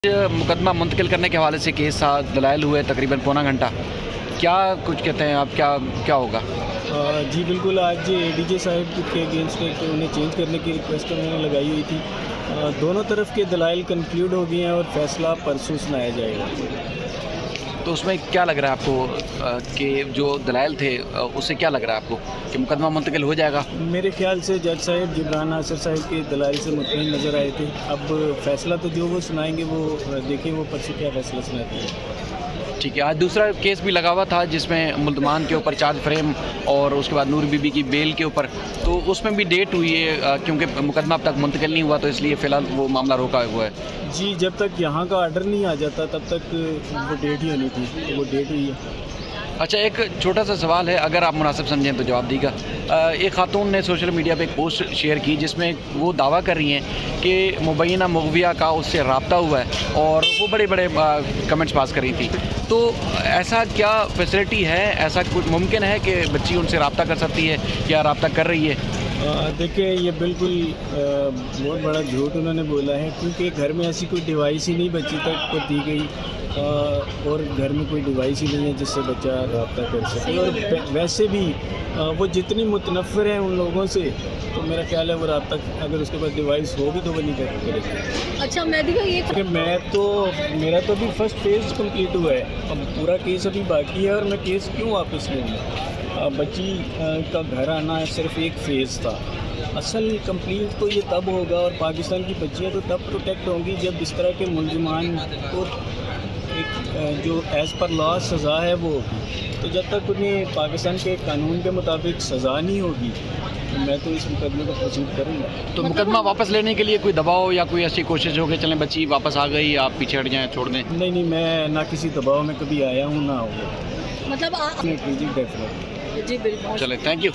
मुकदमा मुंतकिल करने के हवाले से केस था, दलाइल हुए तकरीबन पौना घंटा, क्या कुछ कहते हैं आप, क्या होगा? जी बिल्कुल, आज एडीजे साहब के अगेंस्ट उन्हें चेंज करने की रिक्वेस्ट उन्होंने लगाई हुई थी। दोनों तरफ के दलाइल कंक्लूड हो गए हैं और फैसला परसों सुनाया जाएगा। तो उसमें क्या लग रहा है आपको कि जो दलाइल थे उससे क्या लग रहा है आपको कि मुकदमा मुंतकिल हो जाएगा? मेरे ख्याल से जज साहब जिब्रान नासिर साहब के दलाइल से मुतमईन नज़र आए थे। अब फैसला तो जो वो सुनाएंगे वो देखें वो परसों क्या फैसला सुनाते हैं। ठीक है। आज दूसरा केस भी लगा हुआ था जिसमें मुल्ज़मान के ऊपर चार्ज फ्रेम और उसके बाद नूर बीबी की बेल के ऊपर, तो उसमें भी डेट हुई है क्योंकि मुकदमा अब तक मुंतकिल नहीं हुआ, तो इसलिए फ़िलहाल वो मामला रोका हुआ है। जी, जब तक यहाँ का आर्डर नहीं आ जाता तब तक वो डेट ही होनी थी, तो वो डेट हुई है। अच्छा, एक छोटा सा सवाल है, अगर आप मुनासिब समझें तो जवाब दीजिएगा। एक खातून ने सोशल मीडिया पे एक पोस्ट शेयर की जिसमें वो दावा कर रही हैं कि मुबैना मुग़विया का उससे रब्ता हुआ है और वो बड़े बड़े कमेंट्स पास कर रही थी। तो ऐसा क्या फैसिलिटी है, ऐसा कुछ मुमकिन है कि बच्ची उनसे रब्ता कर सकती है या रब्ता कर रही है? देखिए, ये बिल्कुल बहुत बड़ा झूठ उन्होंने बोला है, क्योंकि घर में ऐसी कोई डिवाइस ही नहीं बच्ची तक को दी गई और घर में कोई डिवाइस ही नहीं है जिससे बच्चा रब्ता कर सके। और वैसे भी वो जितनी मुतनफ़िर है उन लोगों से, तो मेरा ख्याल है वो रब्ता अगर उसके पास डिवाइस होगी तो वो नहीं करेगी। अच्छा, मैं भी ये मेरा तो अभी फर्स्ट फेज़ कंप्लीट हुआ है, अब पूरा केस अभी बाकी है और मैं केस क्यों वापस लूँगा? बच्ची का घर आना सिर्फ एक फ़ेज़ था, असल कंप्लीट तो ये तब होगा और पाकिस्तान की बच्चियाँ तो तब प्रोटेक्ट होंगी जब इस तरह के मुलज़मान को एक जो एज़ पर लॉ सज़ा है वो होगी। तो जब तक उन्हें पाकिस्तान के कानून के मुताबिक सज़ा नहीं होगी तो मैं तो इस मुकदमे को प्रोसीड करूँगा। तो मुकदमा वापस लेने के लिए कोई दबाव या कोई ऐसी कोशिश हो कि चलें बच्ची वापस आ गई, आप पीछे हट जाएँ, छोड़ दें? नहीं, मैं ना किसी दबाव में कभी आया हूँ ना होगा। मतलब डेफिनेटली। जी बिल्कुल। चले, थैंक यू।